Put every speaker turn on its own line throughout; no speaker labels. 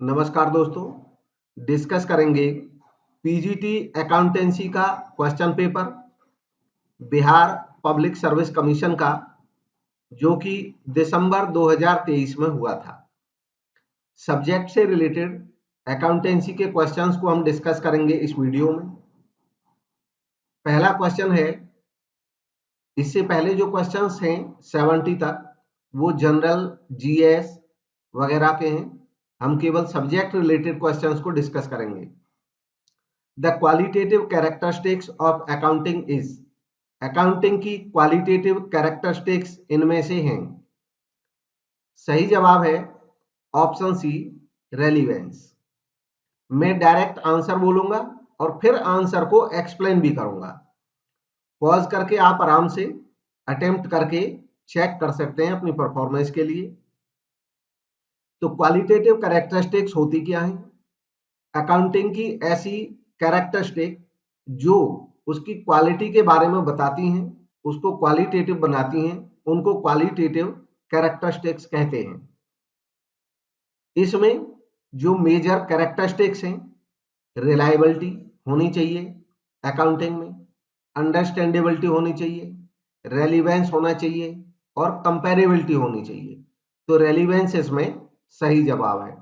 नमस्कार दोस्तों, डिस्कस करेंगे पीजीटी अकाउंटेंसी का question paper Bihar public service commission का, जो कि दिसंबर 2023 में हुआ था। सब्जेक्ट से रिलेटेड अकाउंटेंसी के क्वेश्चंस को हम डिस्कस करेंगे इस वीडियो में। पहला क्वेश्चन है, इससे पहले जो क्वेश्चंस हैं 70 तक वो जनरल जीएस वगैरह के हैं। हम केवल सब्जेक्ट रिलेटेड क्वेश्चंस को डिस्कस करेंगे। The qualitative characteristics of accounting is, accounting की क्वालिटेटिव कैरेक्टरिस्टिक्स इनमें से हैं। सही जवाब है ऑप्शन सी, रेलिवेंस। मैं डायरेक्ट आंसर बोलूंगा और फिर आंसर को एक्सप्लेन भी करूंगा। पॉज करके आप आराम से अटेम्प्ट करके चेक कर सकते हैं अपनी परफॉर्मेंस के लिए। तो क्वालिटेटिव कैरेक्टरिस्टिक्स होती क्या है? अकाउंटिंग की ऐसी कैरेक्टरिस्टिक जो उसकी क्वालिटी के बारे में बताती हैं, उसको क्वालिटेटिव बनाती हैं, उनको क्वालिटेटिव कैरेक्टरिस्टिक्स कहते हैं। इसमें जो मेजर कैरेक्टरिस्टिक्स हैं, रिलायबिलिटी होनी चाहिए अकाउंटिंग में, अंडरस्टैंडेबिलिटी होनी चाहिए, रेलिवेंस होना चाहिए और कंपेरेबिलिटी होनी चाहिए। तो रेलिवेंस इसमें सही जवाब है।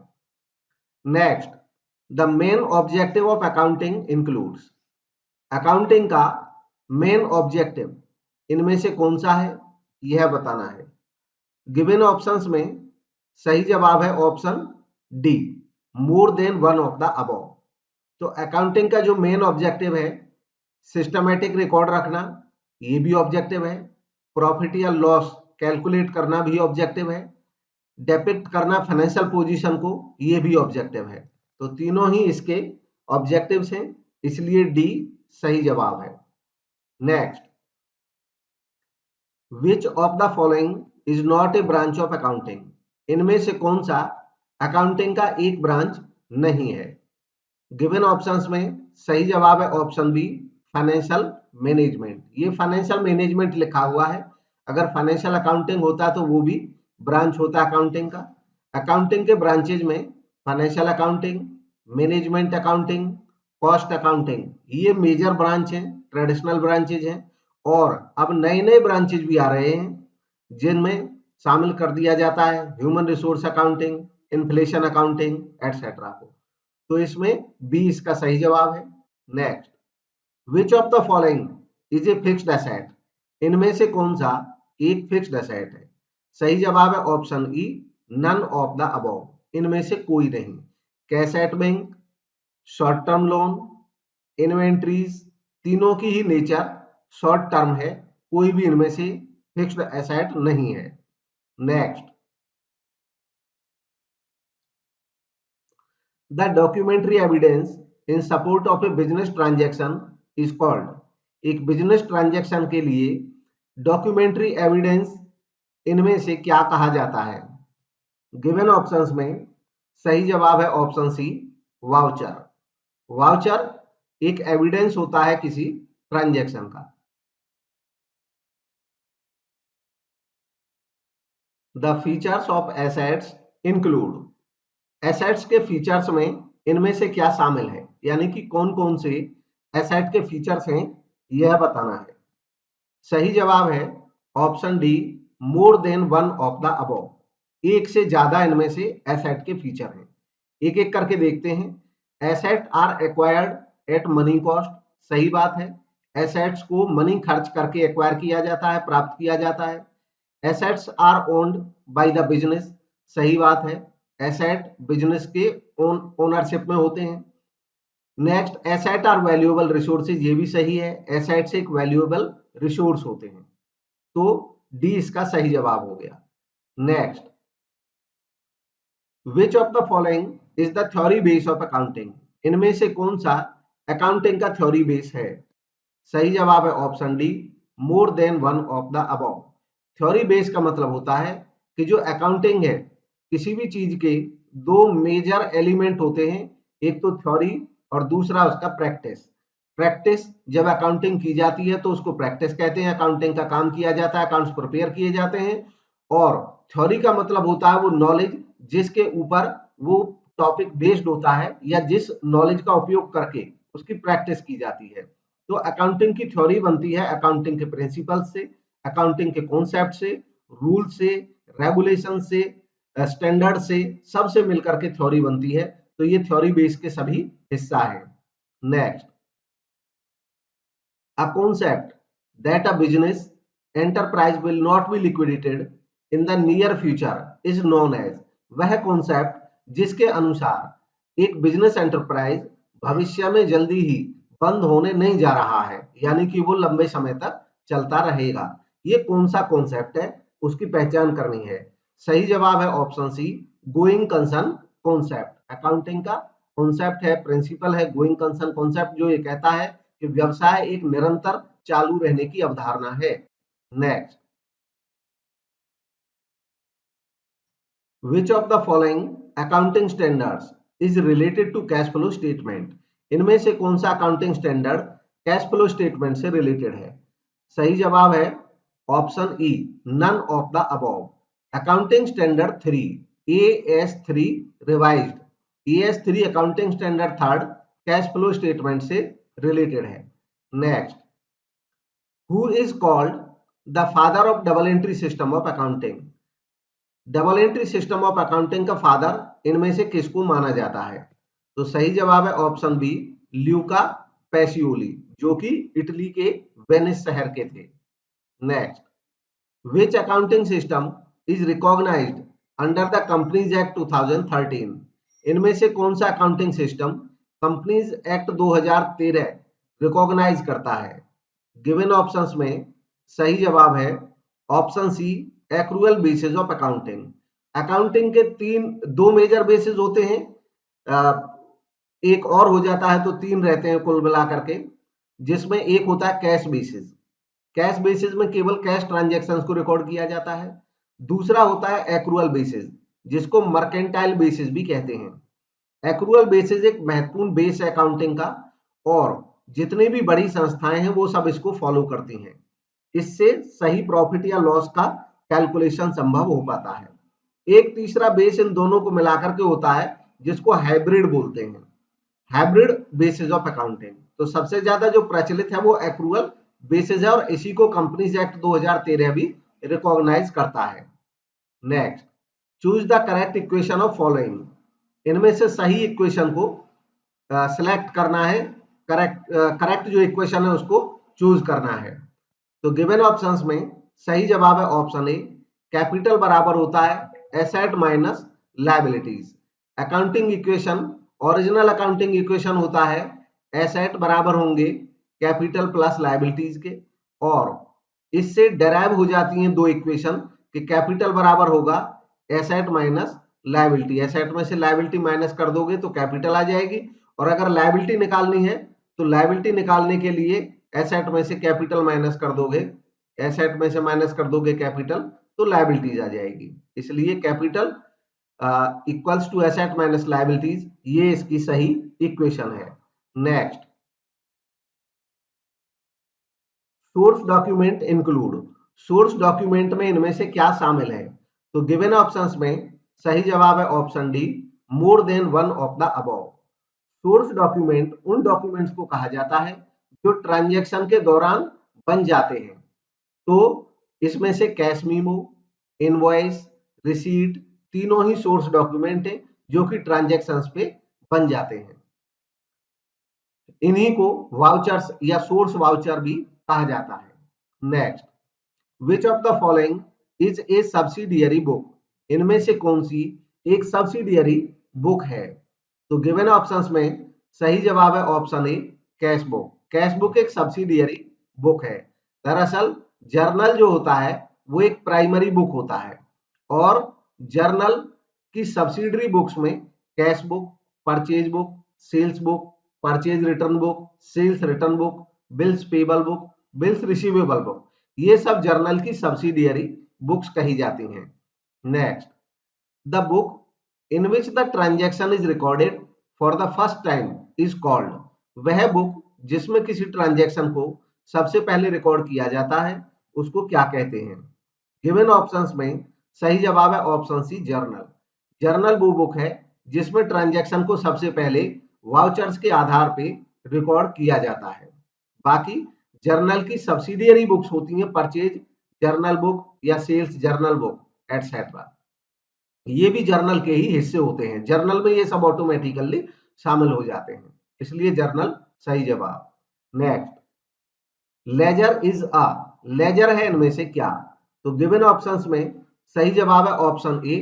Next, the main objective of accounting includes, accounting का मेन ऑब्जेक्टिव इनमें से कौन सा है यह बताना है। गिवन ऑप्शंस में सही जवाब है option D, more than one of the above. तो अकाउंटिंग का जो मेन ऑब्जेक्टिव है, सिस्टमैटिक रिकॉर्ड रखना, ये भी ऑब्जेक्टिव है। प्रॉफिट या लॉस कैलकुलेट करना भी ऑब्जेक्टिव है। डेपिक्ट करना फाइनेंशियल पोजीशन को, ये भी ऑब्जेक्टिव है। तो तीनों ही इसके ऑब्जेक्टिव्स हैं, इसलिए डी सही जवाब है। Next, which of the following is not a branch of accounting, इनमें से कौन सा अकाउंटिंग का एक ब्रांच नहीं है। गिवन ऑप्शंस में सही जवाब है ऑप्शन बी, फाइनेंशियल मैनेजमेंट। ये फाइनेंशियल मैनेजमेंट लिखा हुआ है, अगर फाइनेंशियल अकाउंटिंग होता तो वो भी ब्रांच होता अकाउंटिंग का। अकाउंटिंग के ब्रांचेज में financial accounting, management accounting, cost accounting, ये मेजर ब्रांच हैं, ट्रेडिशनल ब्रांचेज हैं। और अब नए नए ब्रांचेज भी आ रहे हैं जिनमें शामिल कर दिया जाता है human resource accounting, inflation accounting etcetera को। तो इसमें बी इसका सही जवाब है। Next, which of the following is a fixed asset, इनमें से कौन सा एक फिक्स्ड एसेट है। सही जवाब है option E, none of the above, इनमें से कोई नहीं। Cash at bank, short term loan, inventories, तीनों की ही नेचर शॉर्ट टर्म है, कोई भी इनमें से फिक्स्ड एसेट नहीं है। Next, the documentary evidence in support of A business transaction is called, एक बिजनेस ट्रांजैक्शन के लिए डॉक्यूमेंट्री एविडेंस इनमें से क्या कहा जाता है। गिवन ऑप्शंस में सही जवाब है ऑप्शन सी, वाउचर। वाउचर एक एविडेंस होता है किसी ट्रांजैक्शन का। The features of assets include, assets के फीचर्स में इनमें से क्या शामिल है, यानी कि कौन कौन से एसेट के फीचर्स हैं यह बताना है। सही जवाब है option D, more than one of the above, एक से ज्यादा इनमें से एसेट के फीचर हैं। एक एक करके देखते हैं। Asset are acquired at money cost, सही बात है, एसेट्स को मनी खर्च करके एक्वायर किया जाता है, प्राप्त किया जाता है। Assets are owned by the business, सही बात है, एसेट बिजनेस के ओनरशिप में होते हैं। Next, asset are valuable resources, ये भी सही है, एसेट्स एक वैल्यूएबल रिसोर्स होते हैं। तो डी इसका सही जवाब हो गया। Next, which of the following is the theory base of accounting, इनमें से कौन सा अकाउंटिंग का थ्योरी बेस है। सही जवाब है option D, more than one of the above. Theory base का मतलब होता है कि जो अकाउंटिंग है, किसी भी चीज के दो मेजर एलिमेंट होते हैं, एक तो थ्योरी और दूसरा उसका प्रैक्टिस। प्रैक्टिस जब अकाउंटिंग की जाती है तो उसको प्रैक्टिस कहते हैं, अकाउंटिंग का काम किया जाता है, अकाउंट्स प्रिपेयर किए जाते हैं। और थ्योरी का मतलब होता है वो नॉलेज जिसके ऊपर वो टॉपिक बेस्ड होता है या जिस नॉलेज का उपयोग करके उसकी प्रैक्टिस की जाती है। तो अकाउंटिंग की थ्योरी बनती है अकाउंटिंग के प्रिंसिपल से, अकाउंटिंग के कॉन्सेप्ट से, रूल से, रेगुलेशन से, स्टैंडर्ड से, सबसे मिलकर के थ्योरी बनती है। तो ये थ्योरी बेस के सभी हिस्सा है। Next, a concept that a business enterprise will not be liquidated in the near future is known as, वह कॉन्सेप्ट जिसके अनुसार एक बिजनेस एंटरप्राइज भविष्य में जल्दी ही बंद होने नहीं जा रहा है, यानी कि वो लंबे समय तक चलता रहेगा, ये कौन सा कॉन्सेप्ट है, उसकी पहचान करनी है। सही जवाब है option C, going concern concept. Accounting का कॉन्सेप्ट है, प्रिंसिपल है गोइंग कंसर्न कॉन्सेप्ट, जो ये कहता है कि व्यवसाय एक निरंतर चालू रहने की अवधारणा है। Next, which of the following accounting standards is related to cash flow statement, इनमें से कौन सा accounting standard cash flow statement से रिलेटेड है। सही जवाब है option E, none of the above. Accounting standard 3 AS3 revised, AS3 accounting standard third cash flow statement से रिलेटेड है। Next, who is called the father of double entry system of accounting, double entry system of accounting का father इनमें से किसको माना जाता है। तो सही जवाब है ऑप्शन बी, ल्यूका पैसियोली, जो कि इटली के वेनिस शहर के थे। Next, which accounting system is recognised under the companies act 2013, इनमें से कौन सा accounting system companies act 2013 recognise करता है। गिवन ऑप्शंस में सही जवाब है option C, accrual basis of accounting. Accounting के दो मेजर बेसिस होते हैं, एक और हो जाता है तो 3 रहते हैं कुल मिला करके, जिसमें एक होता है कैश बेसिस। कैश बेसिस में केवल कैश ट्रांजैक्शंस को रिकॉर्ड किया जाता है। दूसरा होता है एक्रूअल बेसिस, जिसको मर्केंटाइल बेसिस भी कहते हैं। एक्रूअल बेसिस एक महत्वपूर्ण बेस है अकाउंटिंग का, और जितनी भी बड़ी संस्थाएं हैं वो सब इसको फॉलो करती हैं। इससे सही प्रॉफिट या लॉस का कैलकुलेशन संभव हो पाता है। एक तीसरा बेस इन दोनों को मिलाकर के होता है, जिसको हाइब्रिड बोलते हैं, हाइब्रिड बेसिस ऑफ अकाउंटिंग। तो सबसे ज्यादा जो प्रचलित है वो एक्रूअल बेसिस है, और इसी को कंपनीज एक्ट 2013 भी रिकॉग्नाइज करता है। Next, choose the correct equation of following, इनमें से सही इक्वेशन को सिलेक्ट करना है, करेक्ट जो इक्वेशन है उसको चूज करना है। तो गिवन ऑप्शंस में सही जवाब है ऑप्शन ए, कैपिटल बराबर होता है asset minus liabilities. Accounting equation, original accounting equation होता है एसेट बराबर होंगे कैपिटल प्लस लायबिलिटीज के, और इससे डेराइव हो जाती हैं दो इक्वेशन कि कैपिटल बराबर होगा एसेट माइनस लायबिलिटी। एसेट में से लायबिलिटी माइनस कर दोगे तो कैपिटल आ जाएगी, और अगर लायबिलिटी निकालनी है तो लायबिलिटी निकालने के लिए एसेट में से कैपिटल माइनस कर दोगे, एसेट में से माइनस कर दोगे कैपिटल, तो लायबिलिटीज आ जाएगी। इसलिए capital equals to asset minus liabilities, ये इसकी सही इक्वेशन है। Next, source document include, source document में इनमें से क्या शामिल है। तो गिवन ऑप्शंस में सही जवाब है option D, more than one of the above. Source document उन डॉक्यूमेंट्स को कहा जाता है जो ट्रांजैक्शन के दौरान बन जाते हैं। तो इसमें से कैश मीमो, इनवॉइस, रिसीट, तीनों ही सोर्स डॉक्यूमेंट है जो कि ट्रांजैक्शंस पे बन जाते हैं। इन्हीं को वाउचर्स या सोर्स वाउचर भी कहा जाता है। Next, which of the following is A subsidiary book, इनमें से कौन सी एक सब्सिडियरी बुक है। तो गिवन ऑप्शंस में सही जवाब है ऑप्शन ए, कैश बुक। कैश बुक एक सब्सिडियरी बुक है। दरअसल जर्नल जो होता है वो एक प्राइमरी बुक होता है, और जर्नल की सब्सिडरी बुक्स में cash book, purchase book, sales book, purchase return book, sales return book, bills payable book, bills receivable book, ये सब जर्नल की सब्सिडियरी बुक्स कही जाती हैं। Next, the book in which the transaction is recorded for the first time is called, वह book जिसमें किसी transaction को सबसे पहले रिकॉर्ड किया जाता है उसको क्या कहते हैं। गिवन ऑप्शंस में सही जवाब है ऑप्शन सी, जर्नल। जर्नल वो बुक है जिसमें ट्रांजैक्शन को सबसे पहले वाउचर्स के आधार पे रिकॉर्ड किया जाता है। बाकी जर्नल की सब्सिडियरी बुक्स होती हैं, परचेज जर्नल बुक या सेल्स जर्नल बुक एटसेट्रा, ये भी जर्नल के ही हिस्से होते हैं। जर्नल में ये सब ऑटोमेटिकली शामिल हो जाते हैं, इसलिए जर्नल सही जवाब। Next, ledger is a, ledger है इनमें से क्या? तो गिवन ऑप्शंस में सही जवाब है option A,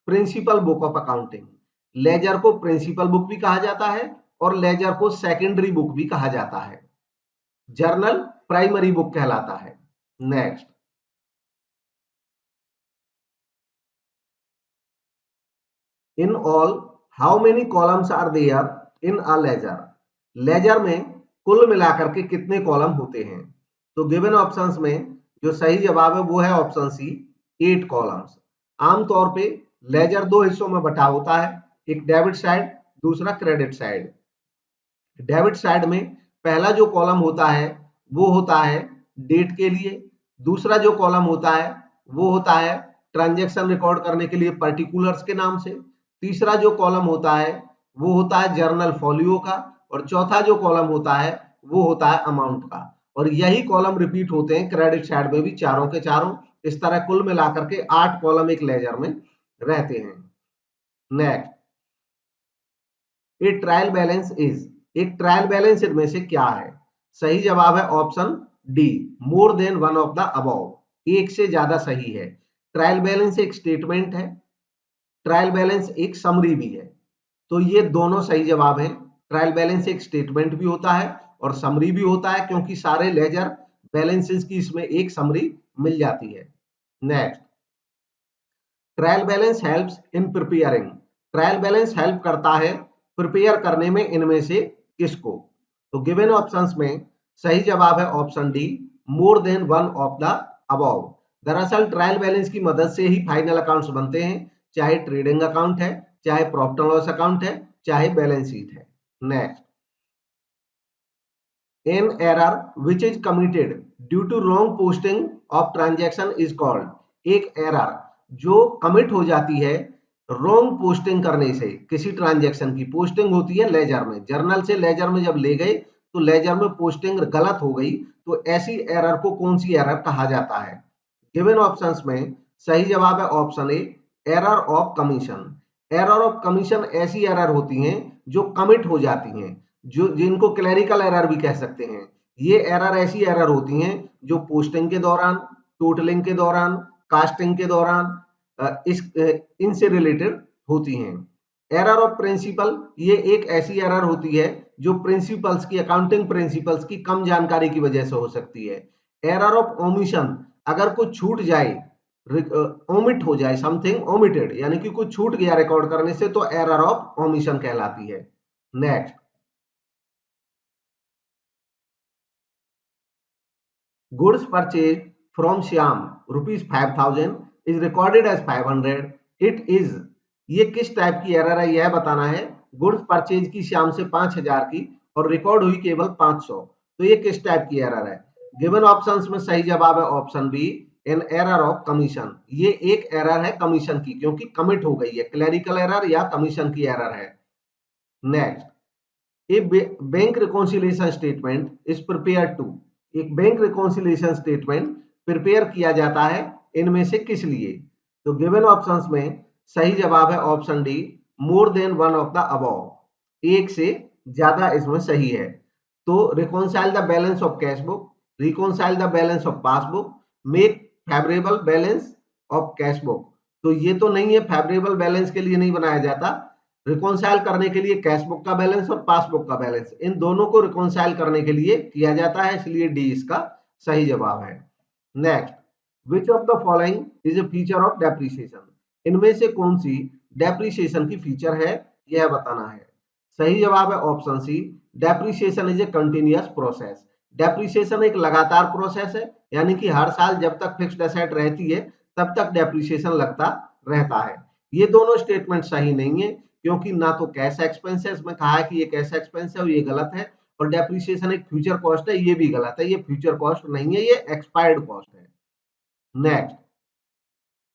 principal book of accounting. Ledger को प्रिंसिपल बुक भी कहा जाता है और लेजर को सेकेंडरी बुक भी कहा जाता है। जर्नल प्राइमरी बुक कहलाता है। Next, in all how many columns are there in a ledger? Ledger में कुल मिलाकर के कितने कॉलम होते हैं? तो गिवन ऑप्शंस में जो सही जवाब है वो है ऑप्शन सी, 8 कॉलम्स। आमतौर पे लेजर दो हिस्सों में बटा होता है, एक डेबिट साइड, दूसरा क्रेडिट साइड। डेबिट साइड में पहला जो कॉलम होता है वो होता है डेट के लिए, दूसरा जो कॉलम होता है वो होता है ट्रांजैक्शन रिकॉर्ड करने के लिए पर्टिकुलर्स के नाम से, तीसरा जो कॉलम होता है वो होता है जर्नल फॉलियो का, और चौथा जो कॉलम होता है वो होता है अमाउंट का। और यही कॉलम रिपीट होते हैं क्रेडिट साइड में भी, चारों के चारों। इस तरह कुल मिलाकर के 8 कॉलम एक लेजर में रहते हैं। Next, A trial balance is, एक ट्रायल बैलेंस इनमें से क्या है? सही जवाब है option D, more than one of the above, एक से ज्यादा सही है। ट्रायल बैलेंस एक स्टेटमेंट है, ट्रायल बैलेंस एक समरी भी है, तो ये दोनों सही जवाब हैं। ट्रायल बैलेंस एक स्टेटमेंट भी होता है और समरी भी होता है, क्योंकि सारे लेजर बैलेंसेस की इसमें एक समरी मिल जाती है। Next, trial balance helps in preparing, trial balance help करता है प्रिपेयर करने में इनमें से किसको? तो गिवन ऑप्शंस में सही जवाब है option D, more than one of the above. दरअसल ट्रायल बैलेंस की मदद से ही फाइनल अकाउंट्स बनते हैं, चाहे ट्रेडिंग अकाउंट है, चाहे प्रॉफिट एंड लॉस अकाउंट है, चाहे बैलेंस शीट है। Next, an error which is committed due to wrong posting of transaction is called, एक एरर जो कमिट हो जाती है रॉन्ग पोस्टिंग करने से, किसी ट्रांजैक्शन की पोस्टिंग होती है लेजर में, जर्नल से लेजर में जब ले गए तो लेजर में पोस्टिंग गलत हो गई, तो ऐसी एरर को कौन सी एरर कहा जाता है? गिवन ऑप्शंस में सही जवाब है option A, error of commission. Error of commission ऐसी एरर होती हैं जो कमिट हो जाती हैं, जो जिनको क्लरिकल एरर भी कह सकते हैं। ये एरर ऐसी एरर होती हैं जो पोस्टिंग के दौरान, टोटलिंग के दौरान, कास्टिंग के दौरान इनसे रिलेटेड होती हैं। एरर ऑफ प्रिंसिपल, ये एक ऐसी एरर होती है जो प्रिंसिपल्स की, अकाउंटिंग प्रिंसिपल्स की कम जानकारी की वजह से हो सकती है। एरर ऑफ ओमिशन, अगर कुछ छूट जाए, ओमिट हो जाए, समथिंग ओमिटेड, यानी कि कुछ छूट गया रिकॉर्ड करने से, तो एरर ऑफ ओमिशन कहलाती है। Next, goods purchase from Shyam ₹5,000 is recorded as 500, it is, ये किस टाइप की एरर है यह बताना है। गुड्स परचेज की श्याम से 5,000 की और रिकॉर्ड हुई केवल 500, तो ये किस टाइप की एरर है? गिवन ऑप्शंस में सही जवाब है option B, an error of commission. ये एक एरर है कमीशन की, क्योंकि कमिट हो गई है, क्लरिकल एरर या कमीशन की एरर है। Next, a bank reconciliation statement is prepared to, एक बैंक रिकॉन्सिलिएशन स्टेटमेंट प्रिपेयर किया जाता है इनमें से किस लिए? तो गिवन ऑप्शंस में सही जवाब है option D, more than one of the above, एक से ज्यादा इसमें सही है। तो reconcile the balance of cash book, reconcile the balance of passbook, make favourable balance of cash book, तो ये तो नहीं है, फेवरेबल बैलेंस के लिए नहीं बनाया जाता। रिकॉन्साइल करने के लिए कैश बुक का बैलेंस और पासबुक का बैलेंस, इन दोनों को रिकॉन्साइल करने के लिए किया जाता है, इसलिए डी इसका सही जवाब है। Next, which of the following is A feature of depreciation, इनमें से कौन सी डेप्रिसिएशन की फीचर है यह बताना है। सही जवाब है option C, depreciation is a continuous process. Depreciation एक लगातार प्रोसेस है, यानी कि हर साल जब तक फिक्स्ड एसेट रहती है तब तक डेप्रिसिएशन लगता रहता है। ये दोनों स्टेटमेंट सही नहीं है, क्योंकि ना तो कैश एक्सपेंस है, इसमें कहा है कि ये कैश एक्सपेंस है और ये गलत है, और डेप्रिसिएशन एक फ्यूचर कॉस्ट है, ये भी गलत है, ये फ्यूचर कॉस्ट नहीं है, ये एक्सपायर्ड कॉस्ट है। Next,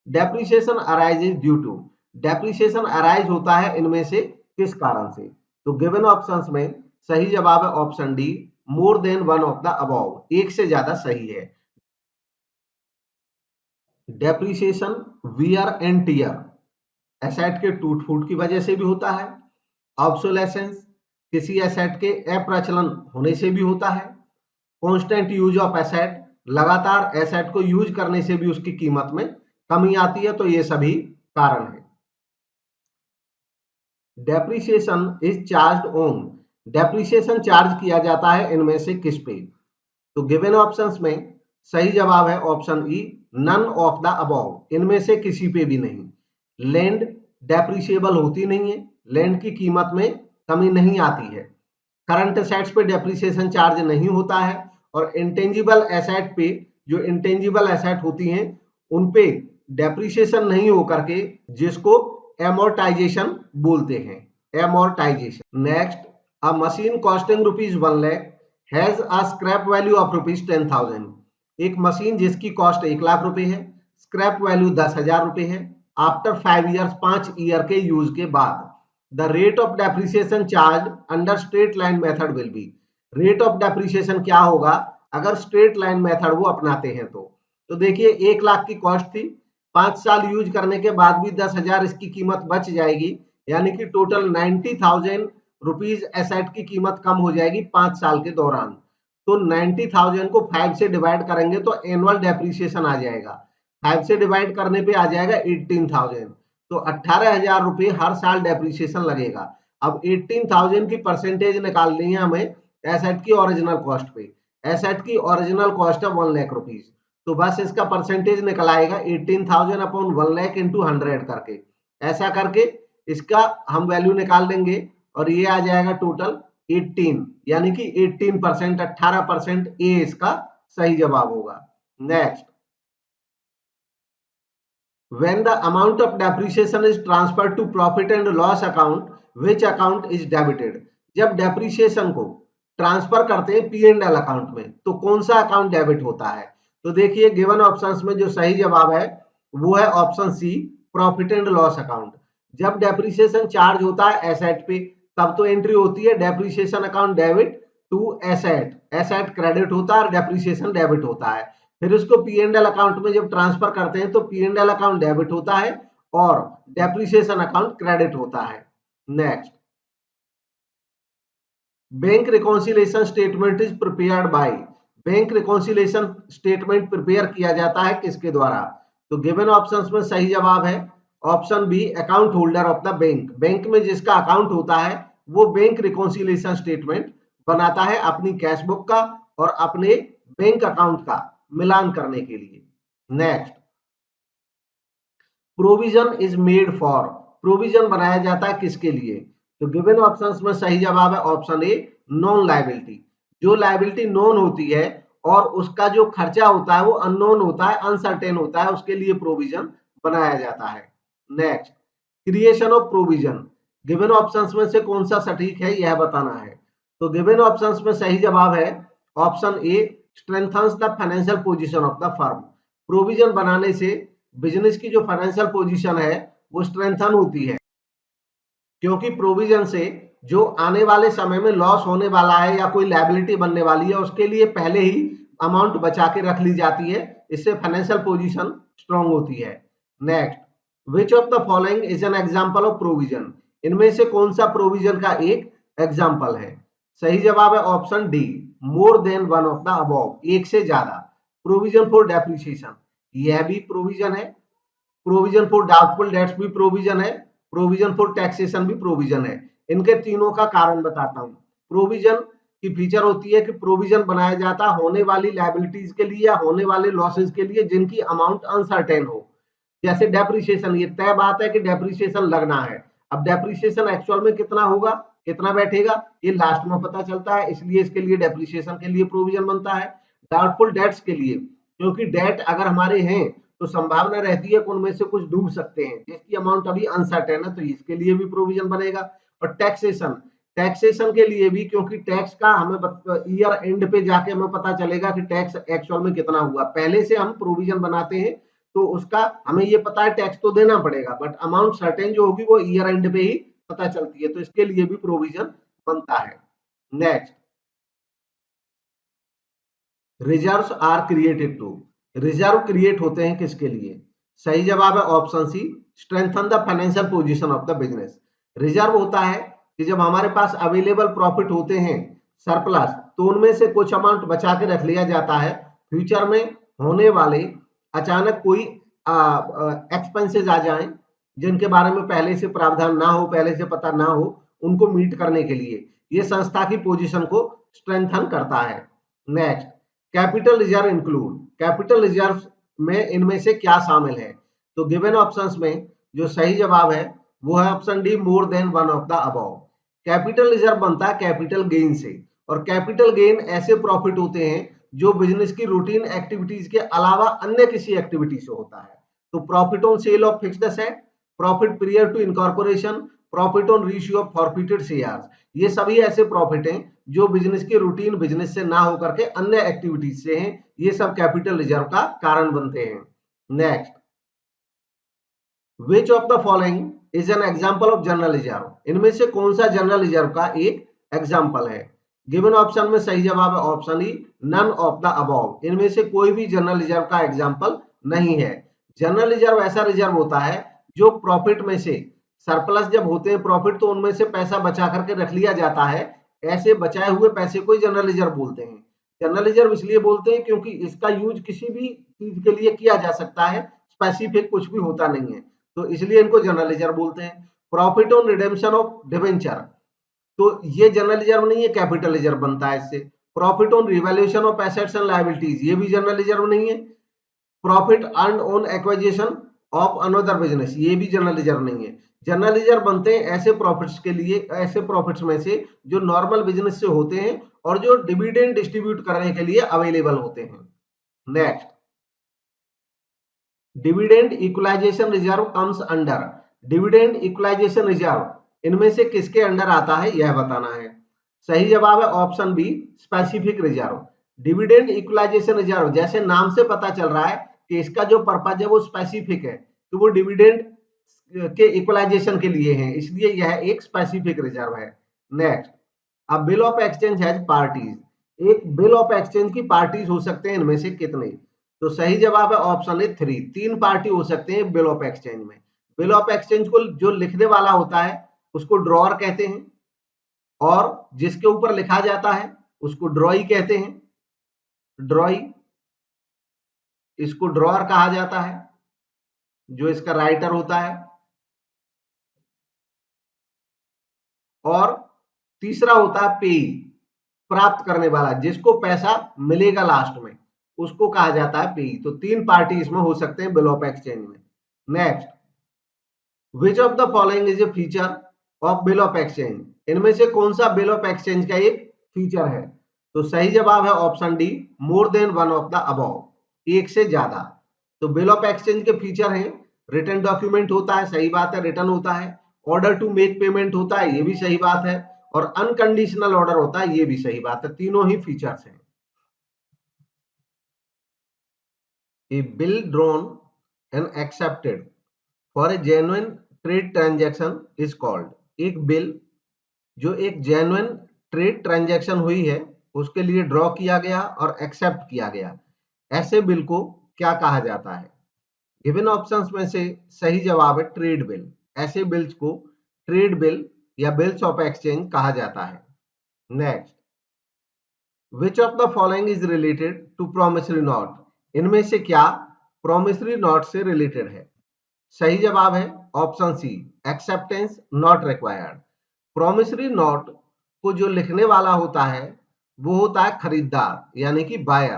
depreciation arises due to, depreciation arise होता है इनमें से किस कारण से? तो गिवन ऑप्शंस में सही जवाब है option D, more than one of the above, एक से ज्यादा सही है। Depreciation wear and tear asset के टूट फूट की वजह से भी होता है। ऑब्सोलेसेंस किसी एसेट के अप्रचलन होने से भी होता है। कांस्टेंट यूज ऑफ एसेट लगातार एसेट को यूज करने से भी उसकी कीमत में कमी आती है। तो ये सभी कारण है। Depreciation is charge on, depreciation charge किया जाता है इनमें से किस पे? तो गिवन ऑप्शंस में सही जवाब है option E, none of the above, इनमें से किसी पे भी नहीं। लैंड डेप्रिसिएबल होती नहीं है, लैंड की कीमत में कमी नहीं आती है। करंट एसेट्स पे डेप्रिसिएशन चार्ज नहीं होता है और इंटेंजिबल एसेट पे, जो इंटेंजिबल एसेट होती हैं उन पे डेप्रिसिएशन नहीं होकर के जिसको एमोर्टाइजेशन बोलते हैं, amortisation. Next, a machine costing rupees 1 lakh has a scrap value of rupees 10,000, एक मशीन जिसकी कॉस्ट 1 लाख रुपए है, स्क्रैप वैल्यू 10,000 रुपए है। आफ्टर 5 ईयर्स, 5 ईयर के यूज के बाद, the rate of depreciation charge under straight line method will be, rate of depreciation क्या होगा अगर स्ट्रेट लाइन मेथड वो अपनाते हैं तो देखिए 1 लाख की कॉस्ट थी, 5 साल यूज करने के बाद भी 10,000 इसकी कीमत बच जाएगी, यानी कि टोटल 90,000 रुपीज एसेट की कीमत कम हो जाएगी 5 साल के दौरान। तो 90,000 को 5 से डिवाइड करेंगे तो एनुअल डेप्रिसिएशन आ जाएगा, 5 से डिवाइड करने पे आ जाएगा 18,000, तो 18,000 रुपए हर साल डेप्रिसिएशन लगेगा। अब 18,000 की परसेंटेज निकालनी है हमें एसेट की ओरिजिनल कॉस्ट पे, एसेट की ओरिजिनल कॉस्ट है 1 लाख रुपीज, तो बस इसका परसेंटेज निकल आएगा 18,000 अपॉन 1 लाख इंटू 100 करके, ऐसा करके इसका हम वैल्यू निकाल देंगे और ये आ जाएगा टोटल 18, यानी कि 18%, 18% ए इसका सही जवाब होगा। Next, when the amount of depreciation is transferred to profit and loss account, which account is debited, जब डेप्रिसिएशन को ट्रांसफर करते हैं पी एंड एल अकाउंट में तो कौन सा अकाउंट डेबिट होता है? तो देखिए गिवन ऑप्शंस में जो सही जवाब है वो है option C, profit and loss account. जब डेप्रिसिएशन चार्ज होता है एसेट पे तब तो एंट्री होती है depreciation account debit to asset, asset credit होता है और डेप्रिसिएशन डेबिट होता है। फिर उसको पी एंड एल अकाउंट में जब ट्रांसफर करते हैं तो P and L account debit होता है और डेप्रिसिएशन अकाउंट क्रेडिट होता है। Next, bank reconciliation statement is prepared by, bank reconciliation statement prepare किया जाता है किसके द्वारा? तो गिवन ऑप्शंस में सही जवाब है option B, account holder of the bank, bank में जिसका अकाउंट होता है वो बैंक रिकॉन्सिलिएशन स्टेटमेंट बनाता है अपनी कैश बुक का और अपने बैंक अकाउंट का मिलान करने के लिए। Next, provision is made for, provision बनाया जाता है किसके लिए? तो गिवन ऑप्शंस में सही जवाब है ऑप्शन ए, नॉन लायबिलिटी, जो लायबिलिटी नॉन होती है और उसका जो खर्चा होता है वो अननोन होता है, अनसर्टेन होता है, उसके लिए प्रोविजन बनाया जाता है। Next, creation of provision, given options में से कौन सा सटीक है यह बताना है। तो गिवन ऑप्शंस में सही जवाब है option A, strengthens the financial position of the firm, provision बनाने से बिजनेस की जो फाइनेंशियल पोजीशन है वो स्ट्रेंथन होती है, क्योंकि प्रोविजन से जो आने वाले समय में लॉस होने वाला है या कोई लायबिलिटी बनने वाली है उसके लिए पहले ही अमाउंट बचा के रख ली जाती है, इससे फाइनेंशियल पोजीशन स्ट्रांग होती है। Next, which of the following is an example of provision, इनमें से कौन सा प्रोविजन का एक एग्जांपल है? सही जवाब है option D, more than one of the above, एक से ज्यादा। प्रोविजन फॉर डेप्रिसिएशन यह भी प्रोविजन है, प्रोविजन फॉर डाउटफुल डेट्स भी प्रोविजन है, प्रोविजन फॉर टैक्सेशन भी प्रोविजन है। इनके तीनों का कारण बताता हूं। प्रोविजन की फीचर होती है कि प्रोविजन बनाया जाता है होने वाली लायबिलिटीज के लिए या होने वाले लॉसेस के लिए जिनकी अमाउंट अनसर्टेन हो। जैसे डेप्रिसिएशन, ये तय बात है कि डेप्रिसिएशन लगना है, अब डेप्रिसिएशन एक्चुअल में कितना होगा, कितना बैठेगा, ये लास्ट में पता चलता है, इसलिए इसके लिए डेप्रिसिएशन के लिए प्रोविजन बनता है। डाउटफुल डेट्स के लिए, क्योंकि डेट अगर हमारे हैं तो संभावना रहती है कि उनमें से कुछ डूब सकते हैं जिसकी अमाउंट अभी अनसर्टेन है, तो इसके लिए भी प्रोविजन बनेगा। और टैक्सेशन, टैक्सेशन के लिए भी, क्योंकि टैक्स का हमें ईयर एंड पे जाके हमें पता चलेगा कि टैक्स एक्चुअल में कितना हुआ, पहले से हम प्रोविजन बनाते हैं तो उसका हमें ये पता है टैक्स तो देना पड़ेगा, बट अमाउंट सर्टेन जो होगी वो ईयर एंड पे ही पता चलती है, तो इसके लिए भी प्रोविजन बनता है। Next, reserves are created to, reserve create होते हैं किसके लिए? सही जवाब है option C, strengthen the financial position of the business. Reserve होता है कि जब हमारे पास अवेलेबल प्रॉफिट होते हैं सरप्लस, तो उनमें से कुछ अमाउंट बचा के रख लिया जाता है, फ्यूचर में होने वाले अचानक कोई एक्सपेंसेस आ जाएं जिनके बारे में पहले से प्रावधान ना हो, पहले से पता ना हो, उनको मीट करने के लिए ये संस्था की पोजीशन को स्ट्रेंथन करता है। Next, capital reserve include, capital reserve में इनमें से क्या शामिल है? तो गिवन ऑप्शंस में जो सही जवाब है वो है option D, more than one of the above. Capital reserve बनता है कैपिटल गेन से, और कैपिटल गेन ऐसे प्रॉफिट होते हैं जो बिजनेस की रूटीन एक्टिविटीज के अलावा अन्य किसी एक्टिविटी से होता है। तो profit on sale of fixed asset, profit period to incorporation, profit on reissue of forfeited shares, ये सभी ऐसे प्रॉफिट हैं जो बिजनेस के रूटीन बिजनेस से ना होकर के अन्य एक्टिविटीज से हैं, ये सब कैपिटल रिजर्व का कारण बनते हैं। Next, which of the following is an example of general reserve, इनमें से कौन सा जनरल रिजर्व का एक एग्जांपल है? गिवन ऑप्शन में सही जवाब है option E, none of the above, इनमें से कोई भी जनरल रिजर्व का एग्जांपल नहीं है। जनरल रिजर्व ऐसा रिजर्व होता है जो प्रॉफिट में से सरप्लस जब होते हैं प्रॉफिट, तो उनमें से पैसा बचा करके रख लिया जाता है, ऐसे बचाए हुए पैसे को जनरल रिजर्व बोलते हैं। जनरल रिजर्व इसलिए बोलते हैं क्योंकि इसका यूज किसी भी चीज के लिए किया जा सकता है, स्पेसिफिक कुछ भी होता नहीं है, तो इसलिए इनको जनरल रिजर्व बोलते हैं। Profit on redemption of debenture, तो ये जनरल रिजर्व नहीं है, कैपिटल रिजर्व बनता है इससे। Profit on revaluation of assets and liabilities, ये भी जनरल रिजर्व नहीं है। Profit earned on acquisition of another business, ये भी जनरल रिजर्व नहीं है। जनरल रिजर्व बनते हैं ऐसे प्रॉफिट्स के लिए, ऐसे प्रॉफिट्स में से जो नॉर्मल बिजनेस से होते हैं और जो डिविडेंड डिस्ट्रीब्यूट करने के लिए अवेलेबल होते हैं। Next, dividend equalisation reserve comes under, dividend equalisation reserve इनमें से किसके अंडर आता है यह बताना है। सही जवाब है option B, specific reserve. Dividend equalisation reserve, जैसे नाम से पता चल रहा है कि इसका जो पर्पज है वो स्पेसिफिक है, तो वो डिविडेंड के इक्वलाइजेशन के लिए है, इसलिए यह एक स्पेसिफिक रिजर्व है। नेक्स्ट, अब bill of exchange has parties, एक बिल ऑफ एक्सचेंज की पार्टीज हो सकते हैं इनमें से कितने? तो सही जवाब है ऑप्शन ए 3, 3 पार्टी हो सकते हैं बिल ऑफ एक्सचेंज में। बिल ऑफ एक्सचेंज को जो लिखने वाला होता है उसको ड्रॉअर कहते हैं, और जिसके ऊपर लिखा जाता है उसको ड्रॉई कहते हैं, ड्रॉई, इसको ड्रॉअर कहा जाता है जो इसका राइटर होता है। और तीसरा होता है पेई, प्राप्त करने वाला, जिसको पैसा मिलेगा लास्ट में उसको कहा जाता है पेई। तो 3 पार्टी इसमें हो सकते हैं बिल ऑफ एक्सचेंज में। Next, which of the following is A feature of bill of exchange, इनमें से कौन सा बिल ऑफ एक्सचेंज का एक फीचर है? तो सही जवाब है option D, more than one of the above, एक से ज्यादा। तो बिल ऑफ एक्सचेंज के फीचर हैं, रिटन डॉक्यूमेंट होता है, सही बात है, रिटन होता है, ऑर्डर टू मेक पेमेंट होता है, ये भी सही बात है, और अनकंडीशनल ऑर्डर होता है, ये भी सही बात है, तीनों ही फीचर्स हैं। A bill drawn and accepted for a genuine trade transaction is called, एक बिल जो एक जेन्युइन ट्रेड ट्रांजैक्शन हुई है उसके लिए ड्रॉ किया गया और एक्सेप्ट किया गया, ऐसे बिल को क्या कहा जाता है? गिवन ऑप्शंस में से सही जवाब है ट्रेड बिल, ऐसे बिल्स को ट्रेड बिल या बिल्स ऑफ एक्सचेंज कहा जाता है। Next, which of the following is related to promissory note, इनमें से क्या प्रोमिसरी नोट से रिलेटेड है? सही जवाब है option C, acceptance not required. Promissory note को जो लिखने वाला होता है वो होता है खरीदार यानी कि बायर,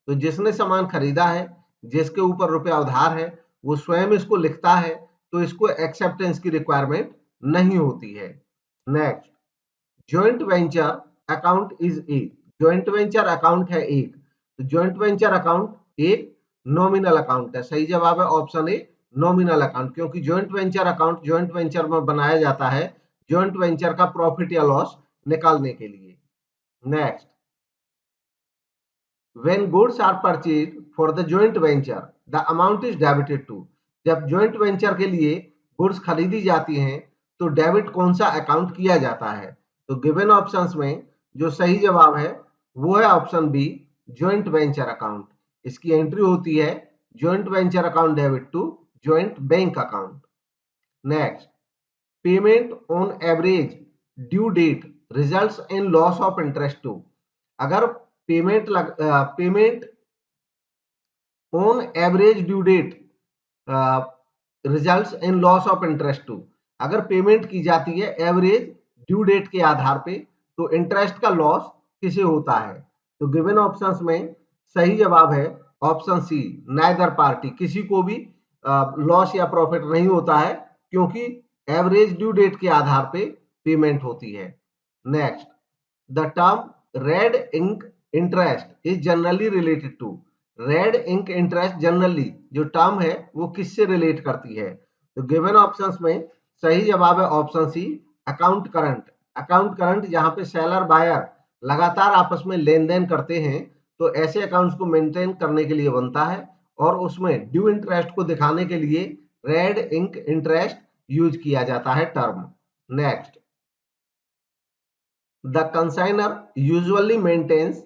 तो जिसने सामान खरीदा है, जिसके ऊपर रुपया उधार है, वो स्वयं इसको लिखता है, तो इसको एक्सेप्टेंस की रिक्वायरमेंट नहीं होती है। Next, joint venture account is एक, जॉइंट वेंचर अकाउंट है एक, तो जॉइंट वेंचर अकाउंट एक नॉमिनल अकाउंट है। सही जवाब है ऑप्शन ए, नॉमिनल अकाउंट, क्योंकि joint venture account joint venture में बनाया जाता है जॉइंट वेंचर का प्रॉफिट या लॉस निकालने के लिए। Next, when goods are purchase for the joint venture the amount is debited to. जब जॉइंट वेंचर के लिए गुड्स खरीदी जाती हैं तो डेबिट कौन सा अकाउंट किया जाता है? तो गिवन ऑप्शंस में जो सही जवाब है वो है option B, joint venture account. इसकी एंट्री होती है joint venture account debit to joint bank account. Next, payment on average due date results in loss of interest to. अगर payment on average due date results in loss of interest to, अगर payment की जाती है average due date के आधार पे तो interest का loss किसे होता है? तो गिवन ऑप्शंस में सही जवाब है ऑप्शन सी, नाइदर पार्टी। किसी को भी लॉस या प्रॉफिट नहीं होता है क्योंकि एवरेज ड्यू डेट के आधार पे पेमेंट होती है। Next, the term red ink interest is generally related to. Red ink interest generally जो टर्म है वो किससे रिलेट करती है? तो गिवन ऑप्शंस में सही जवाब है option C, account current. Account current जहां पे सेलर बायर लगातार आपस में लेन देन करते हैं तो ऐसे अकाउंट्स को मेंटेन करने के लिए बनता है और उसमें ड्यू इंटरेस्ट को दिखाने के लिए रेड इंक इंटरेस्ट यूज किया जाता है term. Next, the consignor usually maintains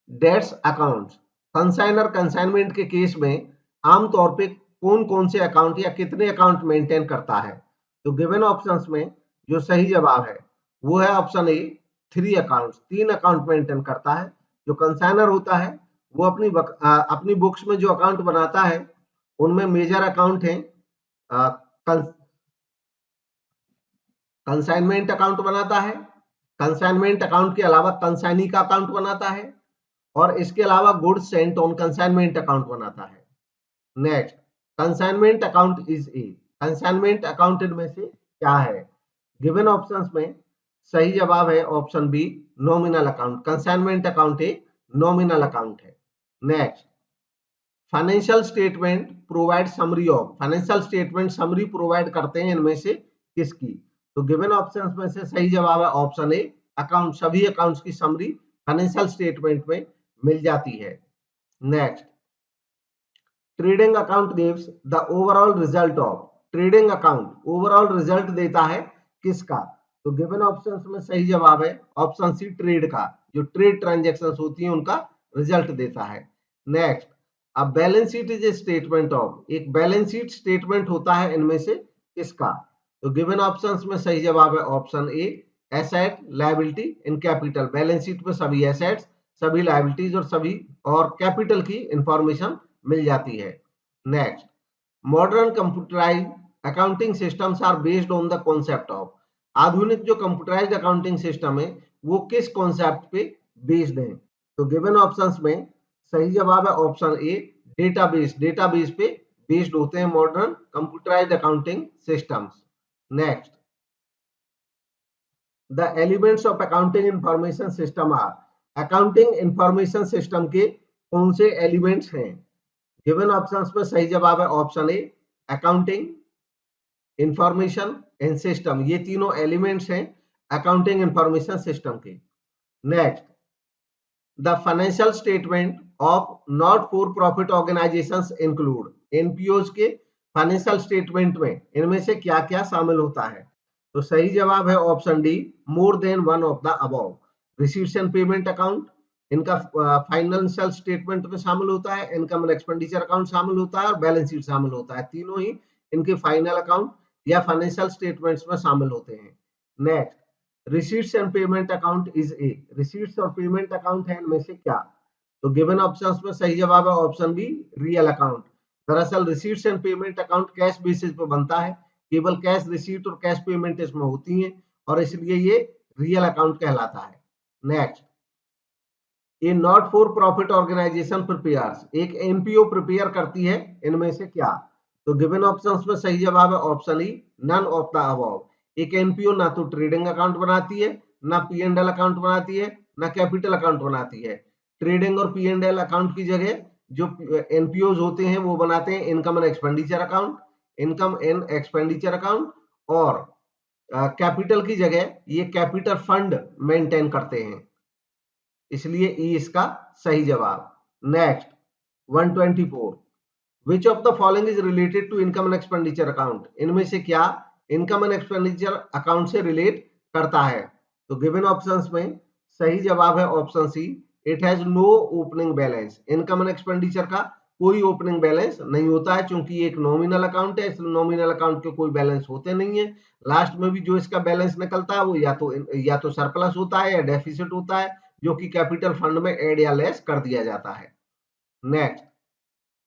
debts accounts. Consignor consignment के केस में आमतौर पे कौन कौन से अकाउंट या कितने अकाउंट मेंटेन करता है? तो गिवन ऑप्शंस में जो सही जवाब है वो है ऑप्शन ए, 3 अकाउंट्स। 3 अकाउंट मेंटेन करता है। जो कंसाइनर होता है वो अपनी बुक्स में जो अकाउंट बनाता है उनमें मेजर अकाउंट है कंसाइनमेंट अकाउंट बनाता है, कंसाइनमेंट अकाउंट के अलावा कंसाइनी का अकाउंट बनाता है और इसके अलावा goods Saint on consignment account बनाता है। Next, consignment account is a. Consignment account इनमें से क्या है? गिवन ऑप्शंस में सही जवाब है option B, nominal account. Consignment account एक नॉमिनल अकाउंट है। Next, financial statement provide summary of. Financial statement summary provide करते हैं इनमें से किसकी? तो गिवन ऑप्शंस में से सही जवाब है ऑप्शन ए, अकाउंट। सभी अकाउंट्स की समरी फाइनेंशियल स्टेटमेंट में मिल जाती है। Next, trading account gives the overall result of. Trading account overall result देता है किसका? तो गिवन ऑप्शंस में सही जवाब है ऑप्शन सी, ट्रेड का। जो ट्रेड ट्रांजैक्शंस होती हैं उनका रिजल्ट देता है। नेक्स्ट, अब balance sheet is a statement of. एक बैलेंस शीट स्टेटमेंट होता है इनमें से किसका? तो गिवन ऑप्शंस में सही जवाब है option A, asset liability in capital. Balance sheet में सभी एसेट्स, सभी लायबिलिटीज और कैपिटल की इंफॉर्मेशन मिल जाती है। Next, modern computerised accounting systems are based on the concept of. आधुनिक जो कंप्यूटराइज्ड अकाउंटिंग सिस्टम है वो किस कॉन्सेप्ट पे बेस्ड है? तो गिवन ऑप्शंस में सही जवाब है ऑप्शन ए, डेटाबेस। डेटाबेस पे बेस्ड होते हैं modern computerised accounting systems. Next, the elements of accounting information system are. Accounting information system के कौन से एलिमेंट्स हैं? गिवन ऑप्शंस में सही जवाब है option A, accounting, information and system. ये तीनों एलिमेंट्स हैं अकाउंटिंग इंफॉर्मेशन सिस्टम के। Next, the financial statement of not for profit organisations include. NPOs के फाइनेंशियल स्टेटमेंट में इनमें से क्या क्या शामिल होता है? तो सही जवाब है option D, more than one of the above. Receipts and payment account इनका फाइनेंशियल स्टेटमेंट में शामिल होता है, इनकम एंड एक्सपेंडिचर अकाउंट शामिल होता है और बैलेंस शीट शामिल होता है। तीनों ही इनके फाइनल अकाउंट या फाइनेंशियल स्टेटमेंट्स में शामिल होते हैं। Next, receipts and payment account is a. Receipts और पेमेंट अकाउंट है इनमें से क्या? तो गिवन ऑप्शंस में सही जवाब है ऑप्शन बी, रियल अकाउंट। दरअसल receipts and payment account cash basis पे बनता है, केवल कैश रिसीट और कैश पेमेंट इसमें होती हैं और इसलिए ये रियल अकाउंट कहलाता है। Next, a not for profit organisation prepares. एक एनपीओ प्रिपेयर करती है इनमें से क्या? तो गिवन ऑप्शंस में सही जवाब है option E, none of the above. एक एनपीओ ना तो ट्रेडिंग अकाउंट बनाती है, ना पी&एल अकाउंट बनाती है, ना कैपिटल अकाउंट बनाती है। ट्रेडिंग और पी&एल अकाउंट की जगह जो एनपीओज होते हैं वो बनाते हैं income and expenditure account, income and expenditure account, और कैपिटल की जगह ये कैपिटल फंड मेंटेन करते हैं, इसलिए ई इसका सही जवाब। Next 124, which of the following is related to income and expenditure account, इनमें से क्या इनकम एंड एक्सपेंडिचर अकाउंट से रिलेट करता है। तो गिवन ऑप्शंस में सही जवाब है option C, it has no opening balance. Income and expenditure का कोई ओपनिंग बैलेंस नहीं होता है, क्योंकि एक नॉमिनल अकाउंट है, इस नॉमिनल अकाउंट के कोई बैलेंस होते नहीं है। लास्ट में भी जो इसका बैलेंस निकलता है वो या तो सरप्लस होता है या डेफिसिट होता है, जो कि कैपिटल फंड में ऐड या लेस कर दिया जाता है। Next,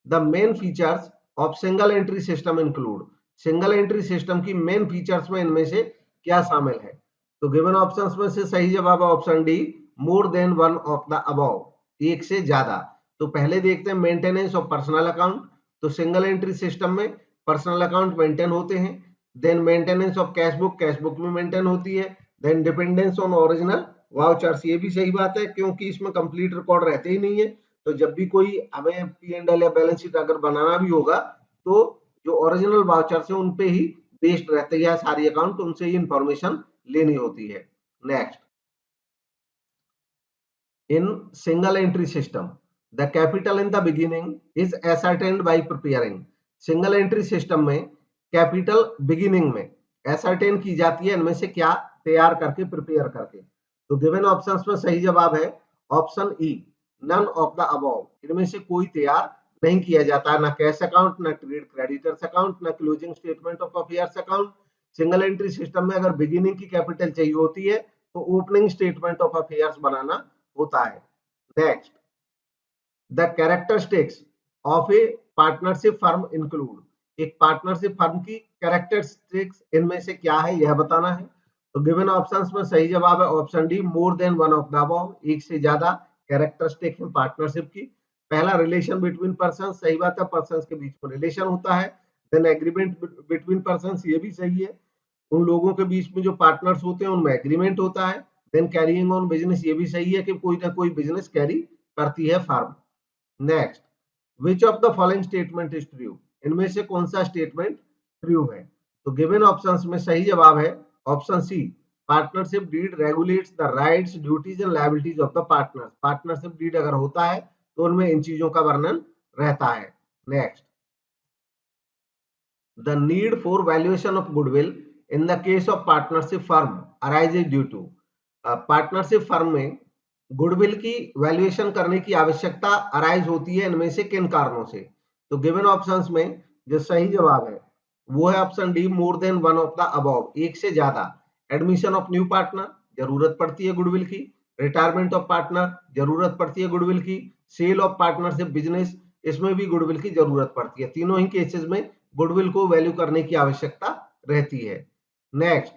the main features of single entry system include, single entry system की मेन फीचर्स में इनमें से क्या शामिल है। तो गिवन ऑप्शंस में से सही जवाब है option D, more than one of the above, एक से ज्यादा। तो पहले देखते हैं मेंटेनेंस ऑफ पर्सनल अकाउंट। तो सिंगल एंट्री सिस्टम में पर्सनल अकाउंट मेंटेन होते हैं। Then maintenance of cash book में मेंटेन होती है। Then dependence on original vouchers, ये भी सही बात है, क्योंकि इसमें कंप्लीट रिकॉर्ड रहते ही नहीं है। तो जब भी कोई हमें P&L या बैलेंस शीट अगर बनाना भी होगा, तो जो ओरिजिनल वाउचर्स है उन पे ही बेस्ड रहते हैं सारी अकाउंट, तो उनसे ही इंफॉर्मेशन लेनी होती है। Next, in single entry system the capital in the beginning is ascertained by preparing, single entry system में कैपिटल बिगिनिंग में ascertain की जाती है, इनमें से क्या तैयार करके, प्रिपेयर करके। तो गिवन ऑप्शंस में सही जवाब है option E, none of the above, इनमें से कोई तैयार नहीं किया जाता, ना कैश अकाउंट, ना ट्रेड क्रेडिटर्स अकाउंट, ना closing statement of affairs account. Single entry system में अगर बिगिनिंग की कैपिटल चाहिए होती है तो ओपनिंग स्टेटमेंट ऑफ अफेयर्स बनाना होता है। Next, the characteristics of a partnership firm include, एक पार्टनरशिप फर्म की कैरेक्टरिस्टिक्स इनमें से क्या है यह बताना है। तो गिवन ऑप्शंस में सही जवाब है option D, more than one of the above, एक से ज्यादा कैरेक्टरिस्टिक है पार्टनरशिप की। पहला, रिलेशन बिटवीन पर्सन, सही बात है, पर्सन के बीच में रिलेशन होता है। देन एग्रीमेंट बिटवीन पर्सन, ये भी सही है, उन लोगों के बीच में जो पार्टनर्स होते हैं उनमें एग्रीमेंट होता है। देन कैरिंग ऑन बिजनेस, ये भी सही है कि कोई ना कोई बिजनेस कैरी करती है firm. Next, which of the following statement is true, इनमें से कौन सा स्टेटमेंट ट्रू है। तो गिवन ऑप्शंस में सही जवाब है option C, partnership deed regulates the rights duties and liabilities of the partners, partnership deed अगर होता है तो उनमें इन चीजों का वर्णन रहता है। Next, the need for valuation of goodwill in the case of partnership firm arises due to, partnership firm में गुडविल की वैल्यूएशन करने की आवश्यकता अराइज होती है, इनमें से किन कारणों से। तो गिवन ऑप्शंस में जो सही जवाब है वो है option D, more than one of the above, एक से ज्यादा। एडमिशन ऑफ न्यू पार्टनर, जरूरत पड़ती है गुडविल की। रिटायरमेंट ऑफ पार्टनर, जरूरत पड़ती है गुडविल की। सेल ऑफ पार्टनरशिप बिजनेस, इसमें भी गुडविल की जरूरत पड़ती है। तीनों ही केसेस में गुडविल को वैल्यू करने की आवश्यकता रहती है। Next,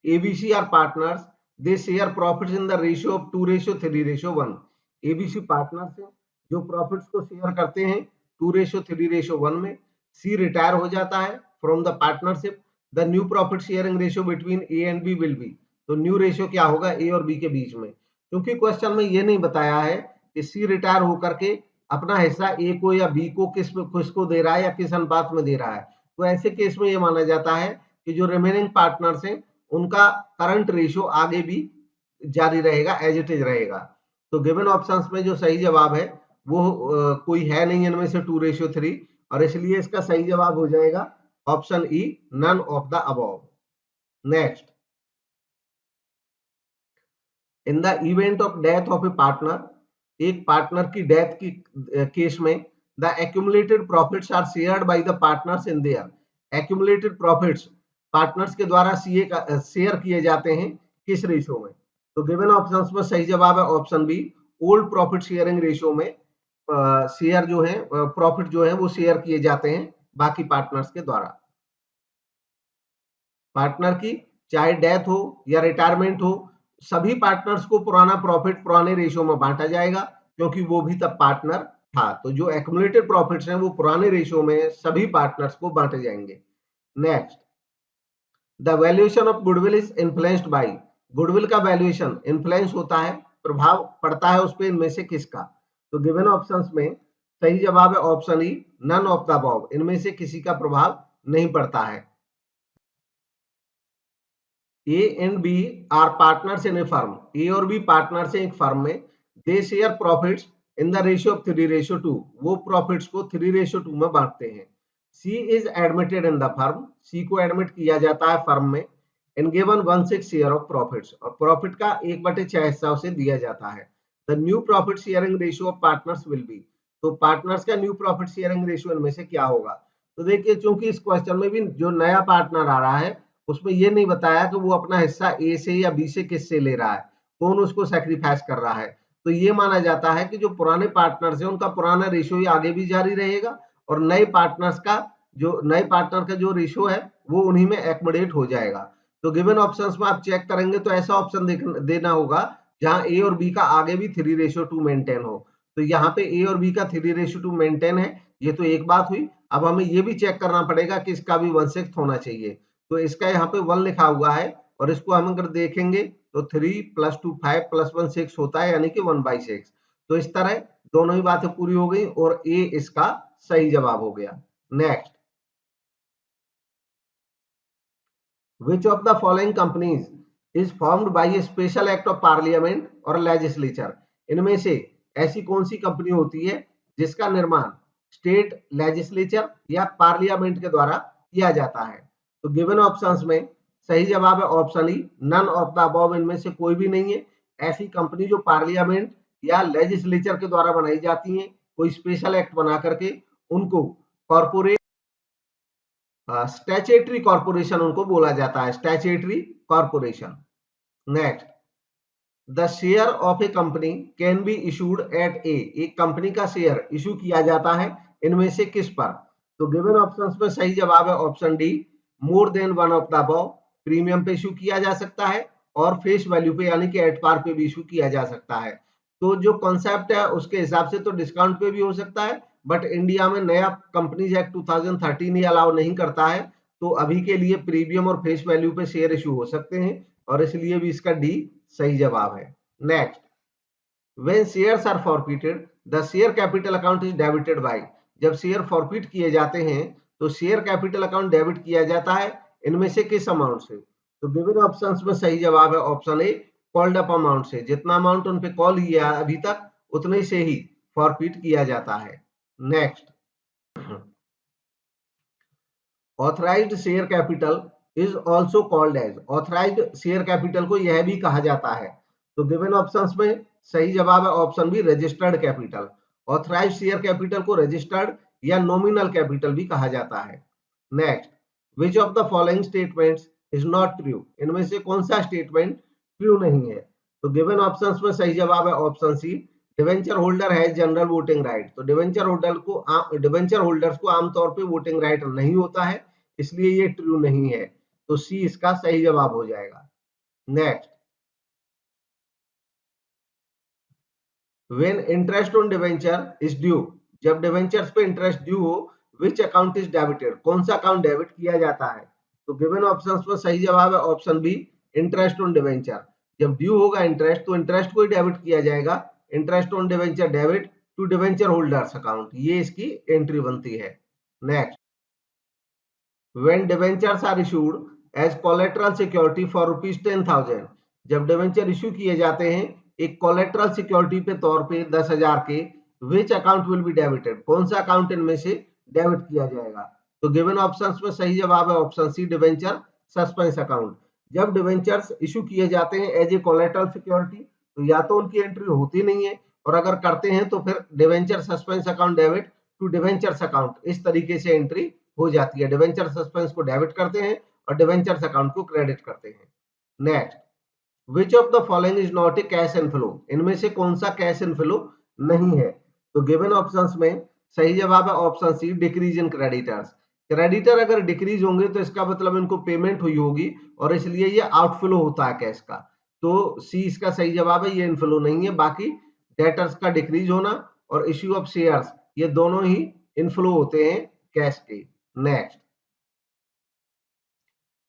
A B C are partners, they share profits in the ratio of 2:3:1, A B C partners हैं जो प्रॉफिट्स को शेयर करते हैं 2:3:1 में। सी, रिटायर हो जाता है from the partnership, the new profit sharing ratio between A and B will be, तो न्यू रेशियो क्या होगा ए और बी के बीच में, क्योंकि क्वेश्चन में ये नहीं बताया है कि सी रिटायर होकर के अपना हिस्सा ए को या बी को किसको दे रहा है या किस अनुपात में दे रहा है। तो ऐसे केस में ये माना जाता है कि जो रिमेनिंग पार्टनर्स हैं उनका करंट रेशियो आगे भी जारी रहेगा, एज इट इज रहेगा। तो गिवन ऑप्शंस में जो सही जवाब है वो कोई है नहीं इनमें से 2:3, और इसलिए इसका सही जवाब हो जाएगा option E, none of the above. Next, in the event of death of a partner, एक पार्टनर की डेथ की केस में the accumulated profits are shared by the partners in their, accumulated profits partners के द्वारा share किए जाते हैं किस रेशियो में। तो गिवन ऑप्शंस में सही जवाब है option B, old profit sharing ratio में शेयर जो है प्रॉफिट जो है वो शेयर किए जाते हैं बाकी पार्टनर्स के द्वारा। पार्टनर की चाहे डेथ हो या रिटायरमेंट हो, सभी पार्टनर्स को पुराना प्रॉफिट पुराने रेशियो में बांटा जाएगा, क्योंकि वो भी तब पार्टनर था। तो जो एक्यूमुलेटेड प्रॉफिट्स हैं वो पुराने रेशियो में सभी पार्टनर्स को बांटे जाएंगे। Next, the valuation of goodwill is influenced by, goodwill का वैल्यूएशन इन्फ्लुएंस होता है, प्रभाव पड़ता है उस पे इनमें से किसका। तो गिवन ऑप्शंस में सही जवाब है option E, none of the above, इनमें से किसी का प्रभाव नहीं पड़ता है। A and B are partners in a firm, A और बी पार्टनर्स हैं एक फर्म में। They share profits in the ratio of 3:2, वो प्रॉफिट्स को 3:2 में बांटते हैं। C is admitted in the firm, C को एडमिट किया जाता है फर्म में, and given 1/6 share of profits, और प्रॉफिट का 1/6 हिस्सा उसे दिया जाता है। The new profit sharing ratio of partners will be, तो पार्टनर्स का न्यू प्रॉफिट शेयरिंग रेशियो इनमें से क्या होगा। तो देखिए, चूंकि इस क्वेश्चन में भी जो नया पार्टनर आ रहा है उसमें ये नहीं बताया कि वो अपना हिस्सा ए से या बी से किससे ले रहा है, कौन उसको सैक्रिफाइस कर रहा है। तो ये माना जाता है कि जो पुराने पार्टनर्स हैं उनका पुराना रेशियो ही आगे भी जारी रहेगा, और नए पार्टनर का जो रेशियो है वो उन्हीं में एकोमोडेट हो जाएगा। तो गिवन ऑप्शंस में आप चेक करेंगे तो ऐसा ऑप्शन देना होगा जहां ए और बी का आगे भी 3:2 मेंटेन हो। तो यहाँ पे ए और बी का 3:2 मेंटेन है, ये तो एक बात हुई। अब हमें ये भी चेक करना पड़ेगा कि इसका भी 1/6 होना चाहिए। तो इसका यहाँ पे 1 लिखा हुआ है, और इसको हम अगर देखेंगे तो 3 + 2 5 + 1 6 होता है, यानी कि 1/6। तो इस तरह दोनों ही बातें पूरी हो गई और ए इसका सही जवाब हो गया। Next, which of the following companies is formed by a special act of parliament और legislature, इनमें से ऐसी कौन सी कंपनी होती है जिसका निर्माण स्टेट लेजिस्लेचर या पार्लियामेंट के द्वारा किया जाता है। तो गिवन ऑप्शंस में सही जवाब है option E, none of the above, इनमें से कोई भी नहीं है। ऐसी कंपनी जो पार्लियामेंट या लेजिस्लेचर के द्वारा बनाई जाती है, कोई स्पेशल एक्ट बना करके, उनको कॉर्पोरेट स्टैट्यूटरी कॉर्पोरेशन उनको बोला जाता है, statutory corporation. Next, the share of a company can be issued at a, एक कंपनी का शेयर इशू किया जाता है इनमें से किस पर। तो गिवन ऑप्शंस में सही जवाब है option D, more than one of the above, premium पे इशू किया जा सकता है और फेस वैल्यू पे यानी कि एट पार पे भी इशू किया जा सकता है। तो जो कॉन्सेप्ट है उसके हिसाब से तो डिस्काउंट पे भी हो सकता है, बट इंडिया में नया कंपनीज एक्ट 2013 ही अलाउ नहीं करता है, तो अभी के लिए प्रीमियम और फेस वैल्यू पे शेयर इशू हो सकते हैं, और इसलिए भी इसका डी सही जवाब है। Next, when shares are forfeited the share capital account is debited by, जब शेयर फॉरफिट किए जाते हैं तो शेयर कैपिटल अकाउंट डेबिट किया जाता है इनमें से किस अमाउंट से। तो गिवन ऑप्शंस में सही जवाब है ऑप्शन ए, कॉल्ड अप अमाउंट से, जितना अमाउंट उन पे कॉल किया अभी तक उतने से ही फॉरफिट किया जाता है। Next, authorised share capital is also called as, authorised share capital को यह भी कहा जाता है। तो गिवन ऑप्शंस में सही जवाब है option B, registered capital. Authorised share capital को रजिस्टर्ड या नॉमिनल कैपिटल भी कहा जाता है। Next, which of the following statements is not true, इनमें से कौन सा स्टेटमेंट ट्रू नहीं है। तो गिवन ऑप्शंस में सही जवाब है ऑप्शन सी, डिवेंचर होल्डर है जनरल वोटिंग राइट। तो डिवेंचर होल्डर्स को आमतौर पे वोटिंग राइट नहीं होता है, इसलिए ये ट्रू नहीं है। तो सी इसका सही जवाब हो जाएगा। Next, when interest on debenture is due, जब डिवेंचर्स पे इंटरेस्ट ड्यू हो, विच अकाउंट इज डेबिटेड, कौन सा अकाउंट डेबिट किया जाता है। तो गिवन ऑप्शंस में सही जवाब है option B, interest on debenture. जब ड्यू होगा इंटरेस्ट तो इंटरेस्ट को ही डेबिट किया जाएगा, interest on debenture debit to debenture holders account, ये इसकी एंट्री बनती है। Next, when debentures are issued as collateral security for ₹10,000, जब डिवेंचर इशू किए जाते हैं एक कोलेटरल सिक्योरिटी पे तौर पे 10,000 के, which account will be debited, कौन सा अकाउंट इनमें से डेबिट किया जाएगा। तो गिवन ऑप्शंस में सही जवाब है option C, debenture suspense account. जब डिवेंचर्स इशू किए जाते हैं एज ए कोलेटरल सिक्योरिटी तो या तो उनकी एंट्री होती नहीं है, और अगर करते हैं तो फिर debenture suspense account debit to debentures account, इस तरीके से एंट्री हो जाती है। डिवेंचर सस्पेंस को डेबिट करते हैं और डिवेंचर्स अकाउंट को क्रेडिट करते हैं। Next, which of the following is not a cash inflow, इनमें से कौन सा कैश इनफ्लो नहीं है। तो गिवन ऑप्शंस में सही जवाब है option C, decrease in creditors. Creditor अगर डिक्रीज होंगे तो इसका मतलब इनको पेमेंट हुई होगी और इसलिए ये आउटफ्लो होता है कैश का। तो सी इसका सही जवाब है, ये इनफ्लो नहीं है। बाकी डेटर्स का डिक्रीज होना और इश्यू ऑफ शेयर्स, ये दोनों ही इनफ्लो होते हैं कैश के। Next,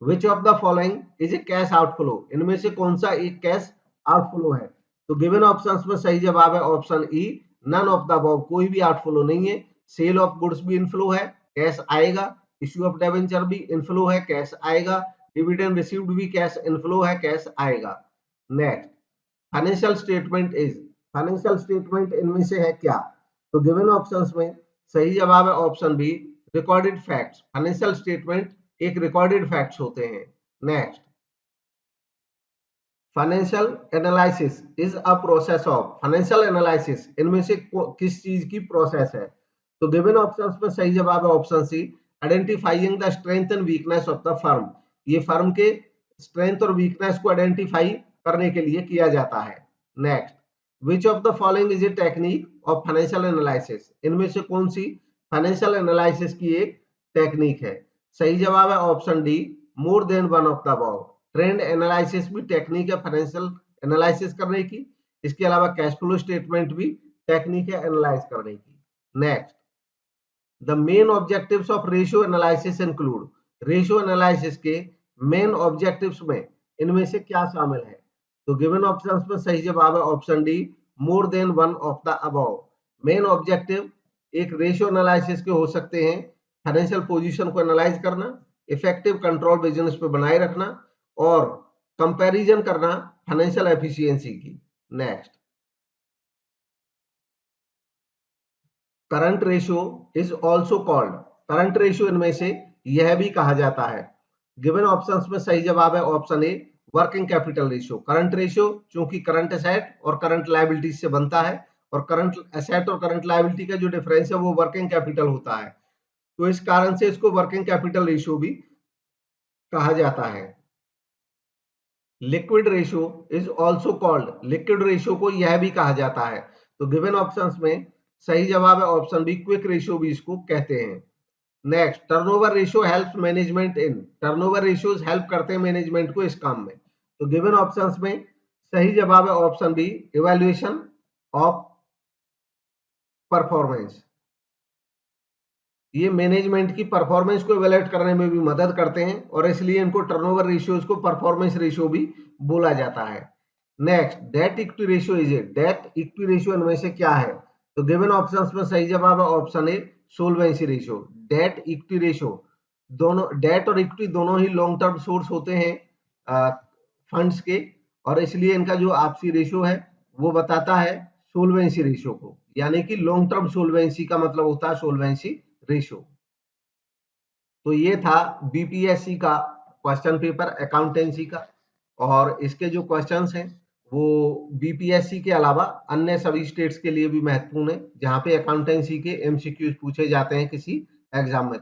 which of the following is A cash outflow, इनमें से कौन सा एक कैश आउटफ्लो है। तो गिवन ऑप्शंस में सही जवाब है option E, none of the above, कोई भी आउटफ्लो नहीं है। सेल ऑफ गुड्स भी इनफ्लो है, कैश आएगा। इश्यू ऑफ डिवेंचर भी इनफ्लो है, कैश आएगा। डिविडेंड रिसीव्ड भी कैश इनफ्लो है, कैश आएगा। Next, financial statement is financial statement इनमें से है क्या? तो गिवन ऑप्शंस में सही जवाब है option B, recorded facts. Financial statement एक रिकॉर्डेड फैक्ट्स होते हैं। Next, financial analysis is a process of. Financial analysis इनमें से किस चीज की प्रोसेस है? तो गिवन ऑप्शंस में सही जवाब है option C, identifying the strength and weakness of the firm. ये फर्म के स्ट्रेंथ और वीकनेस को आइडेंटिफाई करने के लिए किया जाता है। Next, which of the following is a technique of financial analysis. इनमें से कौन सी फाइनेंशियल एनालिसिस की एक टेक्निक है? सही जवाब है option D, more than one of the above. Trend analysis भी टेक्निक है फाइनेंशियल एनालिसिस करने की। इसके अलावा कैश फ्लो स्टेटमेंट भी टेक्निक है एनालाइज करने की। Next, the main objectives of ratio analysis include. Ratio analysis के मेन ऑब्जेक्टिव्स में इनमें से क्या शामिल है? तो गिवन ऑप्शंस में सही जवाब है option D, more than one of the above. Main objective एक रेशियो एनालिसिस के हो सकते हैं फाइनेंशियल पोजीशन को एनालाइज करना, इफेक्टिव कंट्रोल बिजनेस पे बनाए रखना और कंपैरिजन करना फाइनेंशियल एफिशिएंसी की। Next, current ratio is also called. Current ratio इनमें से यह भी कहा जाता है। गिवन ऑप्शंस में सही जवाब है ऑप्शन ए, working capital ratio. Current ratio चूंकि करंट एसेट और करंट लायबिलिटी से बनता है और करंट एसेट और करंट लायबिलिटी का जो डिफरेंस है वो वर्किंग कैपिटल होता है, तो इस कारण से इसको वर्किंग कैपिटल रेशियो भी कहा जाता है। Liquid ratio is also called. Liquid ratio को यह भी कहा जाता है। तो गिवन ऑप्शंस में सही जवाब है ऑप्शन बी, क्विक रेशियो भी इसको कहते हैं। Next, turnover ratio helps management in. Turnover ratios help करते हैं मैनेजमेंट को इस काम में। तो गिवन ऑप्शंस में सही जवाब है option B, evaluation of performance. ये मैनेजमेंट की परफॉर्मेंस को इवैल्यूएट करने में भी मदद करते हैं और इसलिए इनको टर्नओवर रेशियोज को परफॉर्मेंस रेशियो भी बोला जाता है। Next, debt equity ratio is A. Debt equity ratio इनमें से क्या है? तो गिवन ऑप्शंस में सही जवाब है option A, solvency ratio. Debt equity ratio, दोनों डेट और इक्विटी दोनों ही लॉन्ग टर्म सोर्स होते हैं फंड्स के, और इसलिए इनका जो आपसी रेशियो है वो बताता है सोल्वेंसी रेशियो को, यानी कि लॉन्ग टर्म सोल्वेंसी का मतलब होता है सोल्वेंसी रेशियो। तो ये था बीपीएससी का क्वेश्चन पेपर अकाउंटेंसी का, और इसके जो क्वेश्चंस हैं वो बीपीएससी के अलावा अन्य सभी स्टेट्स के लिए भी महत्वपूर्ण है जहां पे अकाउंटेंसी के एमसीक्यूज पूछे जाते हैं किसी एग्जाम में।